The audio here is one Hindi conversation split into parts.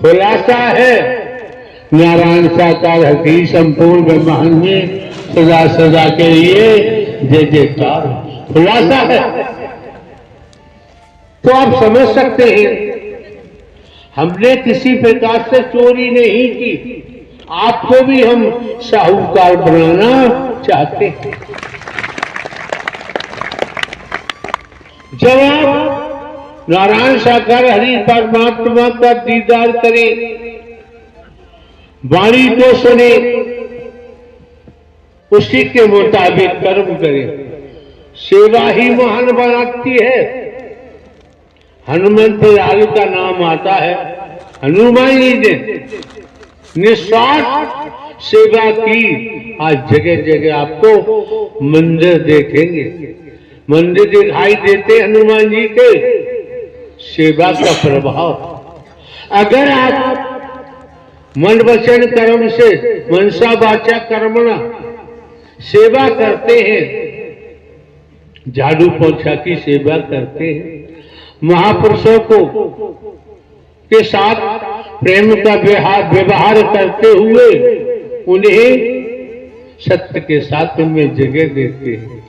खुलासा है नारायण साकार हकी संपूर्ण ब्रह्मांड में सदा सदा के लिए जय जयकार। खुलासा है तो आप समझ सकते हैं हमने किसी प्रकार से चोरी नहीं की, आपको भी हम साहूकार बनाना चाहते हैं। जब आप नारायण साकार हरि परमात्मा का दीदार करें, वाणी को सुने, उसी के मुताबिक कर्म करें, सेवा ही महान बनाती है। हनुमंत लाल का नाम आता है, हनुमान जी ने निस्वार्थ सेवा की। आज जगह जगह आपको मंदिर देखेंगे, मंदिर दिखाई देते हनुमान जी के। सेवा का प्रभाव, अगर आप मन वचन कर्म से मनसा वाचा कर्मणा सेवा करते हैं, झाड़ू पोछा की सेवा करते हैं, महापुरुषों को के साथ प्रेम का व्यवहार करते हुए उन्हें सत्य के साथ में जगह देते हैं,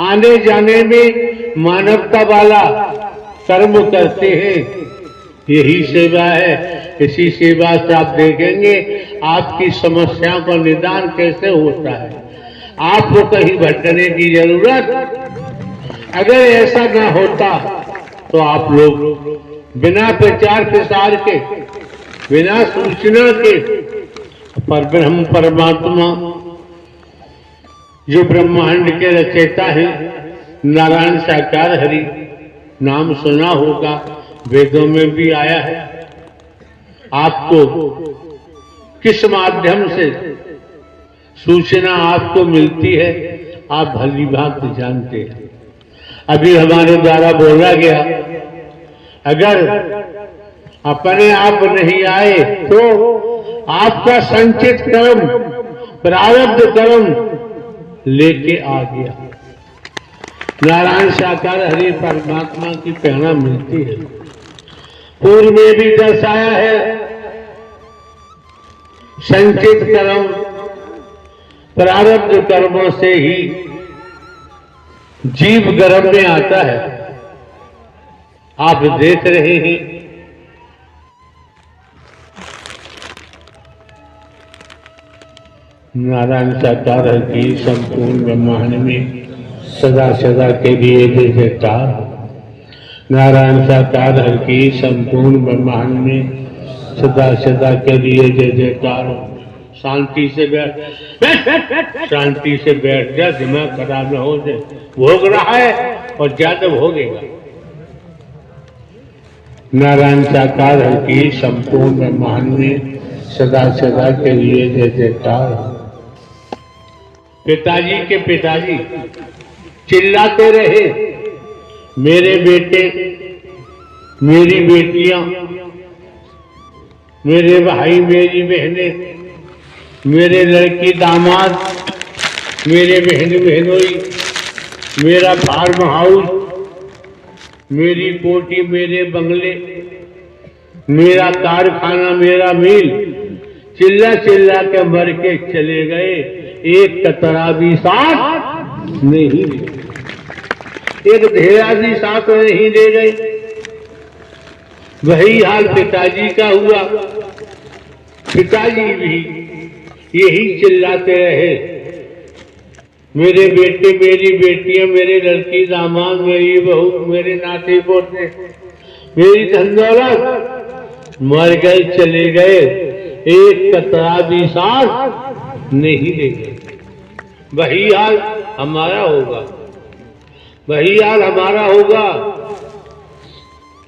आने जाने में मानवता वाला कर्म करते हैं, यही सेवा है। इसी सेवा से आप देखेंगे आपकी समस्याओं का निदान कैसे होता है। आपको कहीं भटकने की जरूरत, अगर ऐसा ना होता तो आप लोग बिना प्रचार प्रसार के, बिना सूचना के पर ब्रह्म परमात्मा जो ब्रह्मांड के रचयिता हैं नारायण साकार हरि, नाम सुना होगा, वेदों में भी आया है। आपको किस माध्यम से सूचना आपको मिलती है आप भली भांति जानते हैं। अभी हमारे द्वारा बोला गया, अगर अपने आप नहीं आए तो आपका संचित कर्म, प्रारब्ध कर्म लेके आ गया। नारायण साकार हरि परमात्मा की प्रेरणा मिलती है। पूर्व में भी दर्शाया है, संचित कर्म प्रारब्ध कर्मों से ही जीव गर्भ में आता है। आप देख रहे हैं नारायण साकार की संपूर्ण ब्रह्मांड में सदा सदा के लिए जय जयकार। नारायण साकार की संपूर्ण ब्रह्मांड में सदा सदा के लिए जय जयकार। शांति से बैठ, शांति से बैठ जा, दिमाग खराब न हो जाए। भोग रहा है और ज्यादा भोगेगा। नारायण साकार की संपूर्ण ब्रह्मांड में सदा सदा के लिए जय जयकार। पिताजी के पिताजी चिल्लाते रहे, मेरे बेटे, मेरी बेटियां, मेरे भाई, मेरी बहनें, मेरे लड़की दामाद, मेरे बहन बहनोई, मेरा फार्म हाउस, मेरी कोठी, मेरे बंगले, मेरा कारखाना, मेरा मिल, चिल्ला चिल्ला के मर के चले गए। एक कतरा भी साथ नहीं, एक ढेरा भी साथ नहीं ले गए। वही हाल पिताजी का हुआ। पिताजी भी यही चिल्लाते रहे, मेरे बेटे, मेरी बेटियां, मेरे लड़की दामाद, मेरी बहू, मेरे नाते पोते, मेरी धन दौलत मर गए, चले गए, एक कतरा भी साथ नहीं ले गए। वही हाल हमारा होगा, वही हाल हमारा होगा।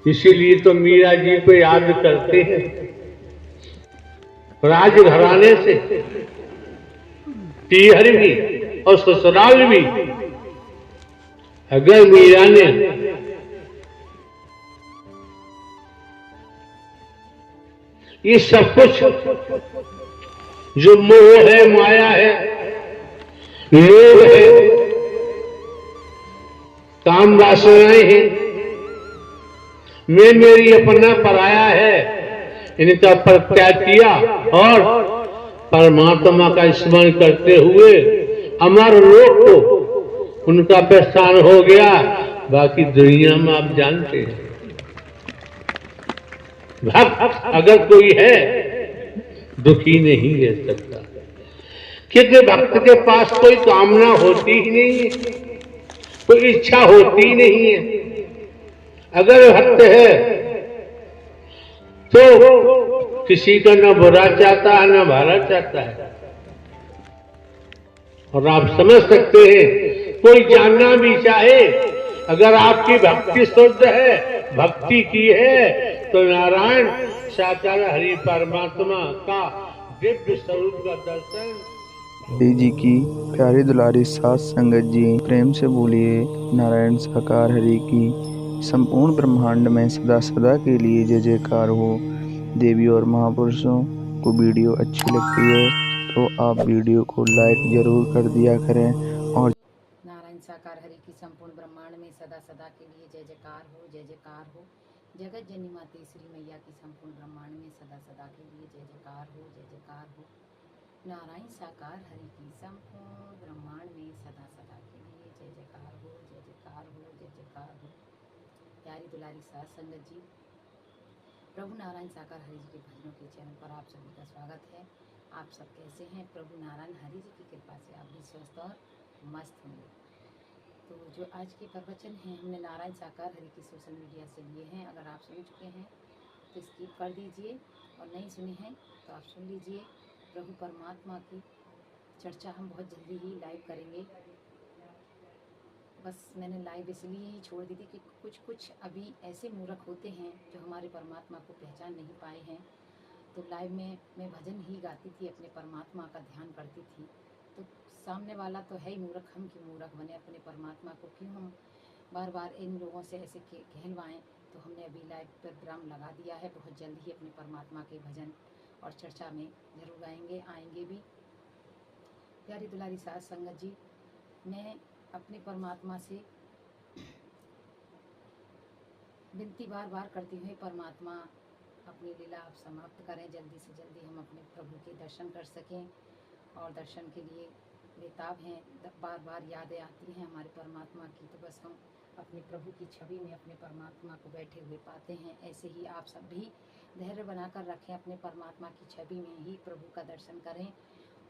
इसीलिए तो मीरा जी को याद करते हैं। राजघराने से तीहर भी और ससुराल भी, अगर मीरा ने ये सब कुछ जो मोह है, माया है, लोभ है, काम वासनाएं हैं, मैं मेरी अपना पराया है, इनका परित्याग किया और परमात्मा का स्मरण करते हुए अमर लोक को उनका प्रस्थान हो गया। बाकी दुनिया में आप जानते हैं, भक्त अगर कोई है दुखी नहीं रह सकता, क्योंकि भक्त के पास कोई कामना होती ही नहीं है, कोई इच्छा होती ही नहीं है। अगर भक्त है तो किसी का न बुरा चाहता है न भला चाहता है। और आप समझ सकते हैं, कोई जानना भी चाहे, अगर आपकी भक्ति शुद्ध है, भक्ति की है, तो नारायण साकार हरि परमात्मा का दिव्य स्वरूप का दर्शन। हरि जी की प्यारी दुलारी सात संगत जी, प्रेम से बोलिए नारायण साकार हरि की संपूर्ण ब्रह्मांड में सदा सदा के लिए जय जयकार हो। देवी और महापुरुषों को वीडियो अच्छी लगती है तो आप वीडियो को लाइक जरूर कर दिया करें। और नारायण साकार हरि की संपूर्ण ब्रह्मांड में सदा सदा के लिए जय जयकार हो, जय जयकार हो। जगत जननी माता श्री मैया की संपूर्ण ब्रह्मांड में सदा सदा के लिए जय जयकार हो, जय जयकार हो। नारायण साकार हरि की संपूर्ण ब्रह्मांड में सदा सदा के लिए जय जयकार हो, जय जयकार हो, जय जयकार हो। प्यारी दुलारी सात संगत जी, प्रभु नारायण साकार हरि जी के भजनों के चैनल पर आप सभी का स्वागत है। आप सब कैसे हैं? प्रभु नारायण हरि जी की कृपा से आप भी स्वस्थ और मस्त होंगे। तो जो आज के प्रवचन हैं हमने नारायण साकार हरि की सोशल मीडिया से लिए हैं। अगर आप सुन चुके हैं तो स्किप कर दीजिए, और नहीं सुने हैं तो आप सुन लीजिए। प्रभु परमात्मा की चर्चा हम बहुत जल्दी ही लाइव करेंगे। बस मैंने लाइव इसलिए ही छोड़ दी थी कि कुछ अभी ऐसे मूर्ख होते हैं जो हमारे परमात्मा को पहचान नहीं पाए हैं। तो लाइव में मैं भजन ही गाती थी, अपने परमात्मा का ध्यान करती थी। तो सामने वाला तो है ही मूर्ख, हम क्यों मूर्ख बने, अपने परमात्मा को क्यों हम बार बार इन लोगों से ऐसे कहलवाएं। तो हमने अभी लाइव पर विराम लगा दिया है। बहुत जल्द ही अपने परमात्मा के भजन और चर्चा में जरूर गाएंगे, आएंगे भी। प्यारी दुलारी सात संगत जी, मैं अपने परमात्मा से विनती बार बार करती हूँ, परमात्मा अपनी लीला आप समाप्त करें, जल्दी से जल्दी हम अपने प्रभु के दर्शन कर सकें। और दर्शन के लिए बेताब हैं, बार बार यादें आती हैं हमारे परमात्मा की, तो बस हम अपने प्रभु की छवि में अपने परमात्मा को बैठे हुए पाते हैं। ऐसे ही आप सब भी धैर्य बनाकर रखें, अपने परमात्मा की छवि में ही प्रभु का दर्शन करें।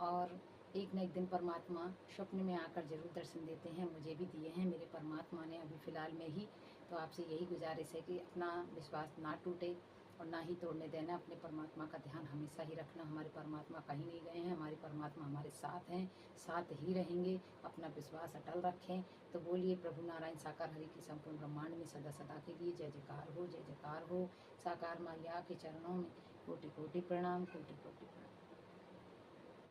और एक न एक दिन परमात्मा स्वप्न में आकर जरूर दर्शन देते हैं, मुझे भी दिए हैं मेरे परमात्मा ने अभी फ़िलहाल में ही। तो आपसे यही गुजारिश है कि अपना विश्वास ना टूटे और ना ही तोड़ने देना। अपने परमात्मा का ध्यान हमेशा ही रखना। हमारे परमात्मा कहीं नहीं गए हैं, हमारे परमात्मा हमारे साथ हैं, साथ ही रहेंगे। अपना विश्वास अटल रखें। तो बोलिए प्रभु नारायण साकार हरि की संपूर्ण ब्रह्मांड में सदा सदा के लिए जय जयकार हो, जय जयकार हो। साकार मैया के चरणों में कोटि कोटि प्रणाम, कोटि कोटि प्रणाम।